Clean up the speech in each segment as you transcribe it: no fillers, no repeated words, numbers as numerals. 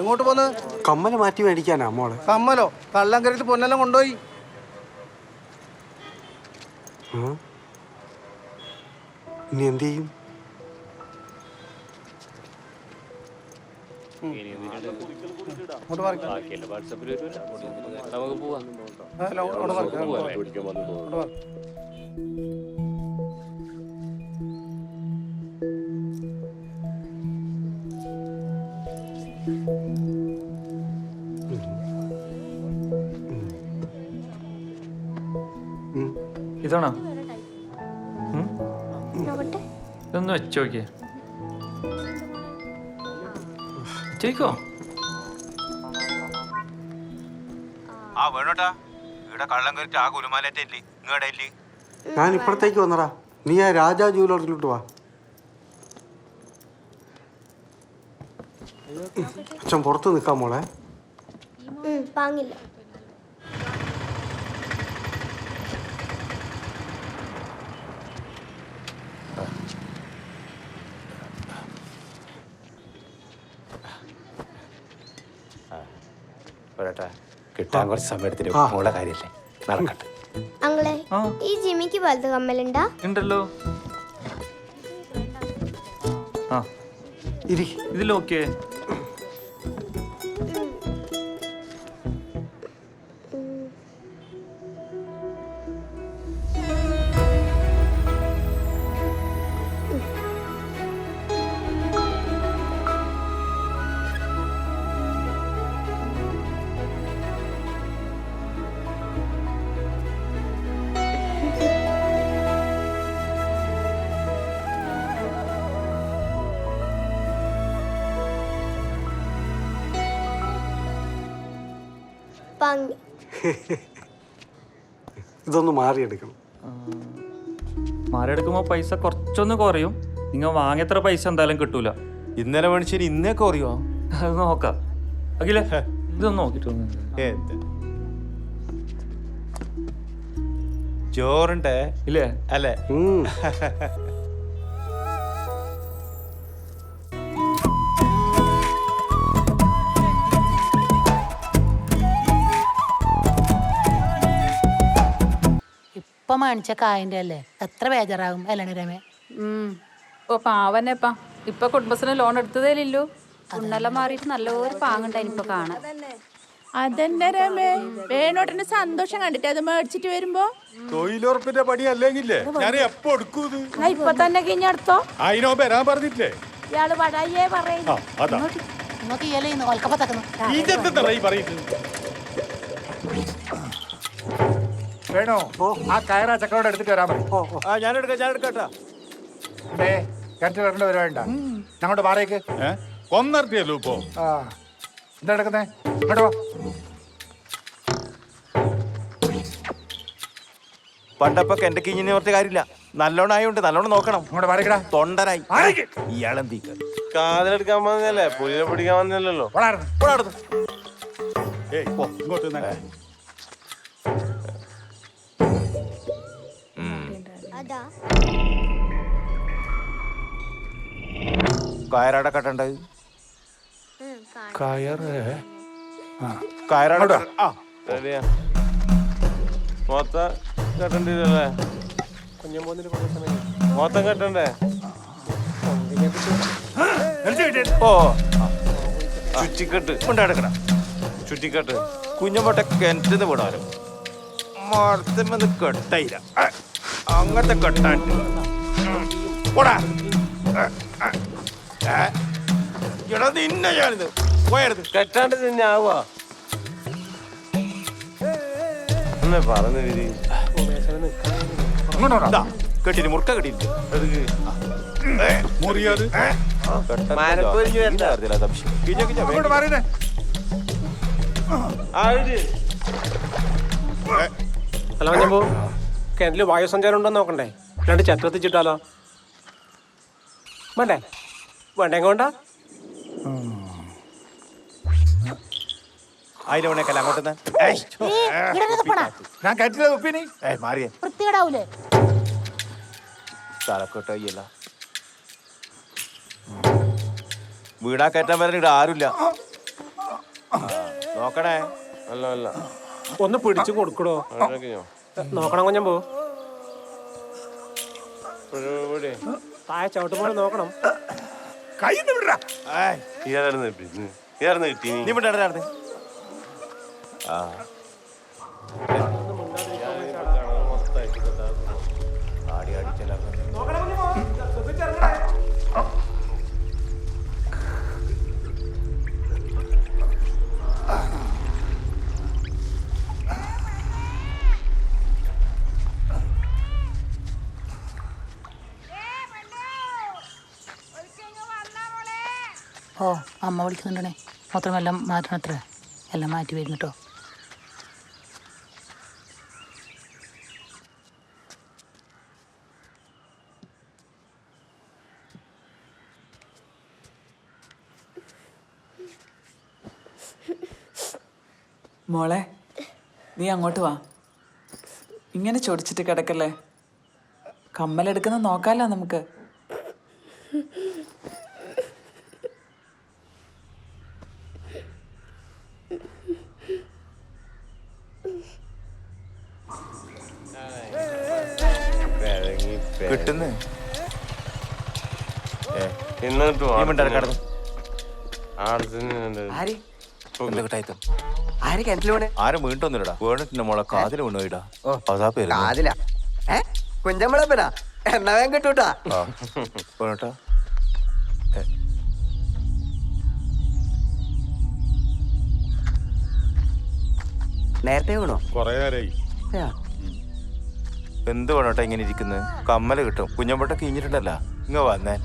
എങ്ങോട്ട് പോന്ന്? കമ്മല് മാറ്റി മേടിക്കാനാ മോളെ. കമ്മലോ? കള്ളങ്കരത്ത് പൊന്നെല്ലാം കൊണ്ടുപോയി. ഇനി എന്ത് ചെയ്യും? ഇതാണോ? ഇതൊന്ന് വെച്ചോക്കിയേ. ചോദിക്കോ? ഞാൻ ഇപ്പഴത്തേക്ക് വന്നടാ. നീ ആ രാജാ ജൂവലറിലോട്ട് വാ. അച്ഛൻ പുറത്ത് നിൽക്കാം മോളെ. പാങ്ങില്ല. കിട്ടാൻ കുറച്ച് സമയം എടുത്തിട്ട് മോളെ കാര്യല്ലേ നടക്കട്ടെ. അങ്ങളെ, ഈ ജിമ്മിക്ക് പോലത്തെ കമ്മലുണ്ടാ? ഉണ്ടല്ലോ. ഇതിലൊക്കെ ഇതൊന്ന് മാറിയെടുക്കണം. മാറിയെടുക്കുമ്പോ പൈസ കുറച്ചൊന്ന് കുറയും. നിങ്ങൾ വാങ്ങിയത്ര പൈസ എന്തായാലും കിട്ടൂല. ഇന്നലെ മനുഷ്യർ ഇന്നേ കുറയോ? അത് നോക്കാം. അഖിലേ, ഇതൊന്ന് നോക്കിട്ട് ചോറുണ്ടേ ഇല്ലേ? അല്ലേ? ഇപ്പൊ മേടിച്ച കായന്റെ അല്ലേ, എത്ര ബേജാറാകും അല്ലേ രമേ? ഓ പാവന്നെപ്പാ. ഇപ്പൊ കുടുംബശ്രീ ലോൺ എടുത്തതേലില്ലോ. ഉണ്ണെല്ലാം മാറിയിട്ട് നല്ലൊരു പാങ്ങുണ്ടായിരുന്നു ഇപ്പൊ കാണാൻ. അതെന്നെ രമേ, വേണോട്ടന്റെ സന്തോഷം കണ്ടിട്ട് അത് മേടിച്ചിട്ട് വരുമ്പോ തൊഴിലുറപ്പിന്റെ പണി അല്ലെങ്കിലേ ഞാൻ എപ്പോ എടുക്കൂ? ഇപ്പൊ തന്നെ കിഞ്ഞെടുത്തോ. അതിനോ വരാൻ പറഞ്ഞിട്ടില്ലേ? ഇയാള് വടായേ പറയുന്നു. നിങ്ങൾക്ക് ഇയലെന്ന് ഒൽക്കപ്പത്തക്കുന്നു. വേണോ ആ കയറാ ചക്രോട് എടുത്തിട്ട് വരാൻ പറയും. ഞാൻ എടുക്കട്ടാ. കിണറ്റിൽ വരേണ്ട വരുവാണ്ട. ഞങ്ങളുടെ പാറയ്ക്ക് കൊന്നർത്തിയല്ലോ ഇപ്പോ. എന്താ എടുക്കുന്നേ? ഇങ്ങോട്ട് വാ. പണ്ടപ്പൊക്കെ എന്റെ കിഞ്ഞിനെ ഓർത്ത കാര്യമില്ല. നല്ലോണം ആയോണ്ട് നല്ലോണം നോക്കണം. ഇങ്ങോട്ട് പാറയ്ക്കടാ. തൊണ്ടനായി ഇയാളെന്തീക്ക കാതിലെടുക്കാൻ വന്നല്ലേ, പുലിനെ പിടിക്കാൻ വന്നല്ലോ. ഇങ്ങോട്ട് കയറാടെ കെട്ടണ്ടത്. കയറാടെ മൊത്തം കെട്ടണ്ടില്ലേ? മൊത്തം കെട്ടണ്ടേ? ഓ ചുറ്റിക്കെട്ട് കൊണ്ടെടുക്കണം. ചുറ്റിക്കെട്ട് കുഞ്ഞമ്പൊട്ട കിണറ്റിന്ന് വിടാനും മരത്തിന്മേന്ന് കെട്ടയില്ല. അങ്ങനത്തെ കെട്ടാണ്ട് പോടാ. എടാ നിന്നെ ഞാനിത് പോയരുത്. കെട്ടാണ്ട് തന്നെ ആവുക പറഞ്ഞു വിരി. കെട്ടിട്ട് മുറുക്ക കെട്ടിട്ട് ഹലോ, ഞാൻ പോ. കിണറ്റില് വായുസഞ്ചാരം ഉണ്ടോ നോക്കണ്ടേ? രണ്ട് ചത്രത്തിച്ചിട്ടാലോ? വേണ്ടേ? വേണ്ട എങ്ങോട്ടാ? അങ്ങോട്ട് ഞാൻ കയറ്റില്ല ഉപ്പിനി മാറിയേ വൃത്തികേടാവൂലേ? തലക്കൊട്ടയ്യല്ല വീടാ കയറ്റാൻ വരാൻ ഇവിടെ ആരുമില്ല. നോക്കണേ. അല്ല അല്ല ഒന്ന് പിടിച്ചു കൊടുക്കടോ. അവിടേക്കോ നോക്കണം കുഞ്ഞമ്പോ. ഇവിടെ താഴെ ചവിട്ടുമ്പോൾ നോക്കണം. കൈ വിടറാ. ഇയാളായിരുന്നു ഇയാളായിരുന്നു കിട്ടി നീ വിട്ടാ ആ ആടി ആടി ചെല്ലാ. ഓ അമ്മ വിളിക്കുന്നുണ്ടേ. മാത്രമെല്ലാം മാറ്റണത്രേ. എല്ലാം മാറ്റി വരുന്നുട്ടോ. മോളെ നീ അങ്ങോട്ട് വാ. ഇങ്ങനെ ചൊടിച്ചിട്ട് കിടക്കല്ലേ. കമ്മലെടുക്കുന്ന നോക്കാലോ നമുക്ക്. കിട്ടുന്നേ എന്നിട്ട് നീ മിണ്ടാതെ കിടന്നു. ആരും വീണ്ടൊന്നുമില്ലടാ. വീണിട്ടുണ്ട് മോളെ കാതിൽ വീണുപോയിടാ. അതാ പേര് കുഞ്ചമ്പളപ്പനാ എന്നാ വേഗം കിട്ടൂട്ടാ. വീണട്ടാ. നേരത്തെ വീണോ? കൊറേ നേരമായി. എന്ത് വേണോട്ടാ ഇങ്ങനെ ഇരിക്കുന്നത്? കമ്മല് കിട്ടും. കുഞ്ഞമ്പട്ട കിഞ്ഞിട്ടുണ്ടല്ല. ഇങ്ങ വന്നേ.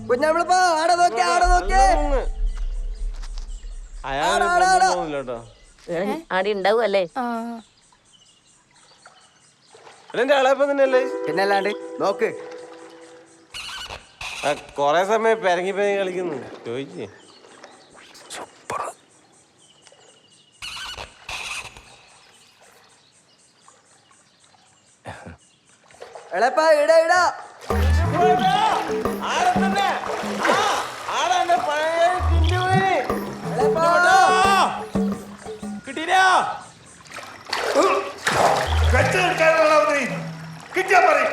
കുഞ്ഞമ്പളപ്പാ ആടെ നോക്കിയേ, ആടെ നോക്കിയേ. അയാളോട്ടോ ആടി ഉണ്ടാവും അല്ലേ? എന്റെ ആളെപ്പം തന്നെയല്ലേ? പിന്നല്ലാണ്ട് നോക്ക്. കൊറേ സമയം പെരങ്ങി കളിക്കുന്നു. ചോദിച്ചേ എളപ്പാ ഇടാ ഇടാ. കിട്ടിയാ പറയും.